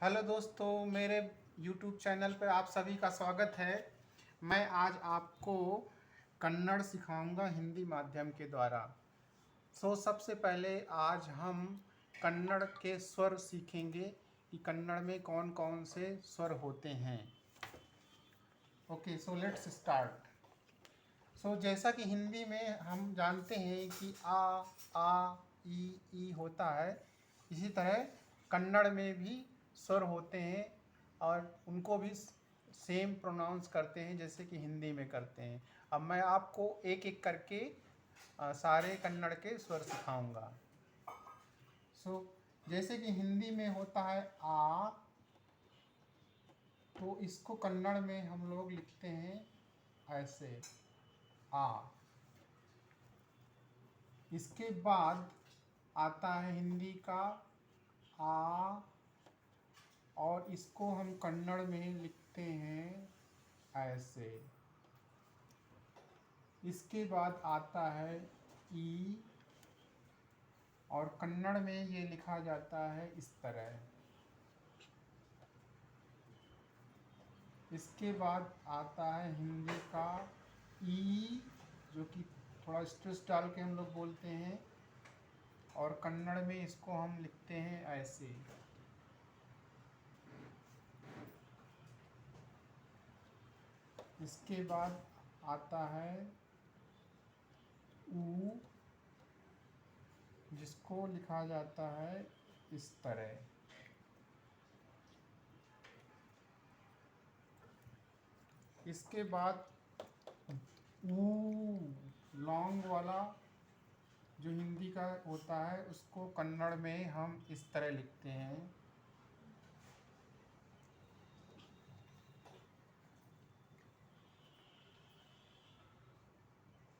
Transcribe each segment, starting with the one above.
Hello दोस्तों, मेरे YouTube channel पर आप सभी का स्वागत है। मैं आज आपको कन्नड़ सिखाऊंगा हिंदी माध्यम के द्वारा। सबसे पहले आज हम कन्नड़ के स्वर सीखेंगे कि कन्नड़ में कौन कौन से स्वर होते हैं। Okay, so let's start. जैसा कि हिंदी में हम जानते हैं कि आ ई होता है, इसी तरह कन्नड़ में भी स्वर होते हैं और उनको भी सेम प्रोनाउंस करते हैं जैसे कि हिंदी में करते हैं। अब मैं आपको एक एक करके सारे कन्नड़ के स्वर सिखाऊंगा। जैसे कि हिंदी में होता है आ, तो इसको कन्नड़ में हम लोग लिखते हैं ऐसे आ। इसके बाद आता है हिंदी का आ, और इसको हम कन्नड़ में लिखते हैं ऐसे। इसके बाद आता है ई, और कन्नड़ में ये लिखा जाता है इस तरह। इसके बाद आता है हिंदी का ई, जो कि थोड़ा स्ट्रेस डाल के हम लोग बोलते हैं, और कन्नड़ में इसको हम लिखते हैं ऐसे। इसके बाद आता है ऊ, जिसको लिखा जाता है इस तरह। इसके बाद ऊ, लॉन्ग वाला जो हिंदी का होता है, उसको कन्नड़ में हम इस तरह लिखते हैं।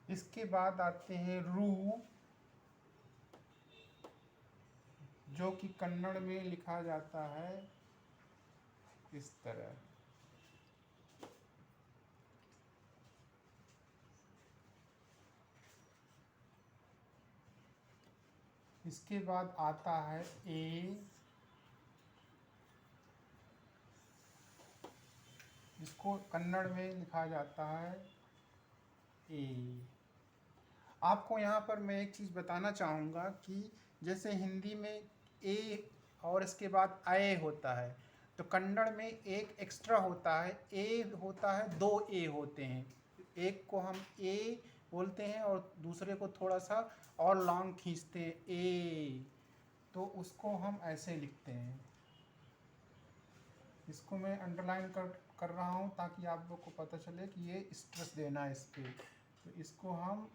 इसके बाद आते हैं रू, जो कि कन्नड़ में लिखा जाता है इस तरह। इसके बाद आता है ए, जिसको कन्नड़ में लिखा जाता है ए। आपको यहाँ पर मैं एक चीज़ बताना चाहूँगा कि जैसे हिंदी में ए और इसके बाद आए होता है, तो कन्नड़ में एक एक्स्ट्रा होता है, ए होता है, दो ए होते हैं। एक को हम ए बोलते हैं और दूसरे को थोड़ा सा और लॉन्ग खींचते हैं ए, तो उसको हम ऐसे लिखते हैं। इसको मैं अंडरलाइन कर रहा हूँ ताकि आप लोग को पता चले कि ये स्ट्रेस देना है इस पर। तो इसको हम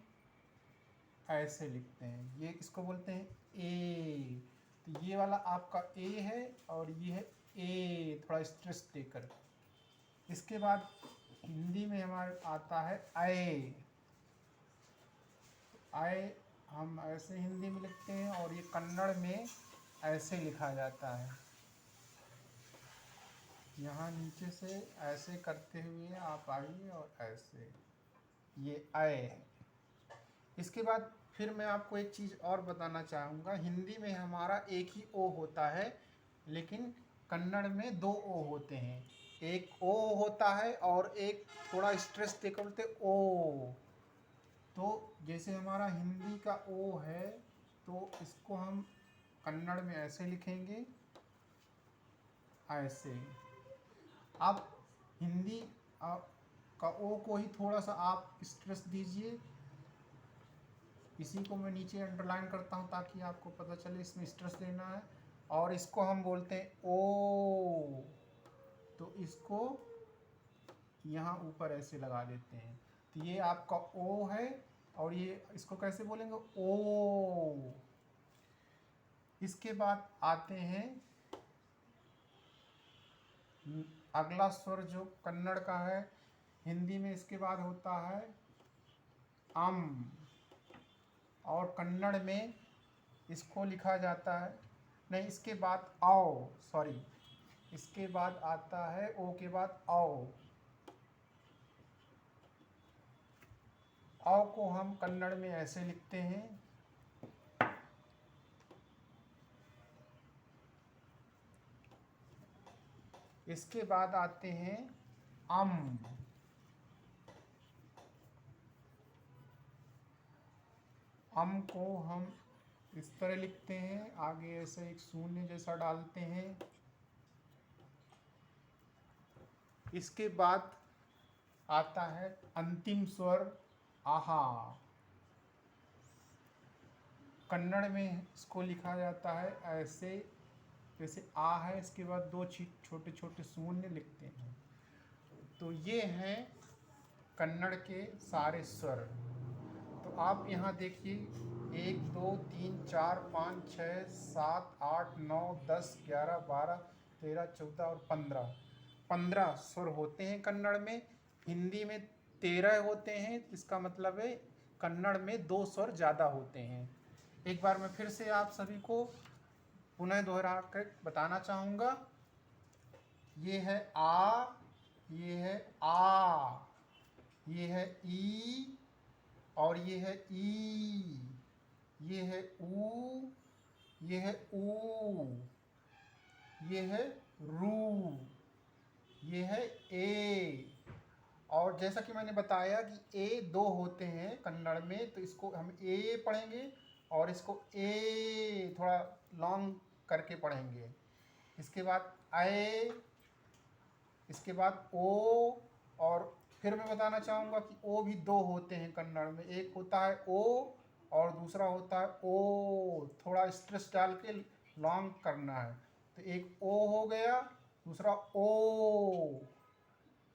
ऐसे लिखते हैं, ये इसको बोलते हैं ए। तो ये वाला आपका ए है और ये है ए, थोड़ा स्ट्रेस देकर। इसके बाद हिंदी में हमारे आता है आए। आए हम ऐसे हिंदी में लिखते हैं और ये कन्नड़ में ऐसे लिखा जाता है। यहाँ नीचे से ऐसे करते हुए आप आइए और ऐसे, ये आए है। इसके बाद फिर मैं आपको एक चीज़ और बताना चाहूँगा। हिंदी में हमारा एक ही ओ होता है, लेकिन कन्नड़ में दो ओ होते हैं। एक ओ होता है और एक थोड़ा स्ट्रेस देकर बोलते ओ। तो जैसे हमारा हिंदी का ओ है, तो इसको हम कन्नड़ में ऐसे लिखेंगे ऐसे। आप हिंदी का ओ को ही थोड़ा सा आप स्ट्रेस दीजिए। इसी को मैं नीचे अंडरलाइन करता हूँ ताकि आपको पता चले इसमें स्ट्रेस देना है। और इसको हम बोलते हैं ओ, तो इसको यहाँ ऊपर ऐसे लगा देते हैं। तो ये आपका ओ है, और ये इसको कैसे बोलेंगे ओ। इसके बाद आते हैं अगला स्वर जो कन्नड़ का है, हिंदी में इसके बाद होता है अम, और कन्नड़ में इसको लिखा जाता है, नहीं इसके बाद आओ, सॉरी, इसके बाद आता है ओ के बाद आओ। आओ को हम कन्नड़ में ऐसे लिखते हैं। इसके बाद आते हैं अम को हम इस तरह लिखते हैं, आगे ऐसे एक शून्य जैसा डालते हैं। इसके बाद आता है अंतिम स्वर आहा। कन्नड़ में इसको लिखा जाता है ऐसे, जैसे आ है, इसके बाद दो छोटे छोटे शून्य लिखते हैं। तो ये हैं कन्नड़ के सारे स्वर। तो आप यहाँ देखिए 1 2 3 4 5 6 7 8 9 10 11 12 13 14 और 15 स्वर होते हैं कन्नड़ में। हिंदी में 13 होते हैं। इसका मतलब है कन्नड़ में 2 स्वर ज़्यादा होते हैं। एक बार मैं फिर से आप सभी को पुनः दोहरा कर बताना चाहूँगा। ये है आ, ये है आ, ये है ई और ये है ई, ये है ऊ, ये है ऊ, ये है रू, ये है ए। और जैसा कि मैंने बताया कि ए 2 होते हैं कन्नड़ में, तो इसको हम ए पढ़ेंगे और इसको ए थोड़ा लॉन्ग करके पढ़ेंगे। इसके बाद ए, इसके बाद ओ, और फिर मैं बताना चाहूँगा कि ओ भी 2 होते हैं कन्नड़ में। एक होता है ओ और दूसरा होता है ओ। थोड़ा स्ट्रेस डाल के लॉन्ग करना है। तो एक ओ हो गया, दूसरा ओ।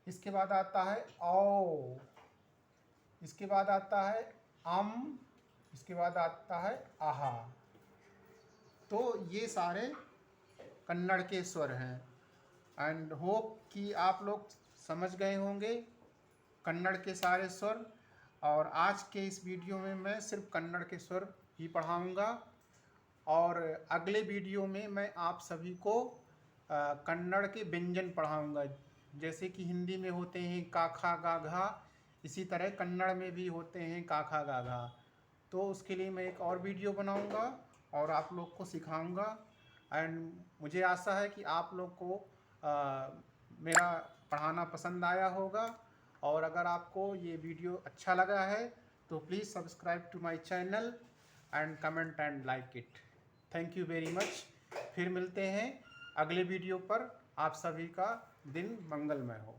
इसके बाद आता है औ, इसके बाद आता है अम, इसके बाद आता है आहा। तो ये सारे कन्नड़ के स्वर हैं। एंड होप कि आप लोग समझ गए होंगे कन्नड़ के सारे स्वर। और आज के इस वीडियो में मैं सिर्फ कन्नड़ के स्वर ही पढ़ाऊँगा, और अगले वीडियो में मैं आप सभी को कन्नड़ के व्यंजन पढ़ाऊँगा। जैसे कि हिंदी में होते हैं का खा गा घा, इसी तरह कन्नड़ में भी होते हैं का खा गा घा। तो उसके लिए मैं एक और वीडियो बनाऊँगा और आप लोग को सिखाऊँगा। एंड मुझे आशा है कि आप लोग को मेरा पढ़ाना पसंद आया होगा। और अगर आपको ये वीडियो अच्छा लगा है तो please subscribe to my channel and comment and like it. Thank you very much. फिर मिलते हैं अगले वीडियो पर। आप सभी का दिन मंगलमय हो।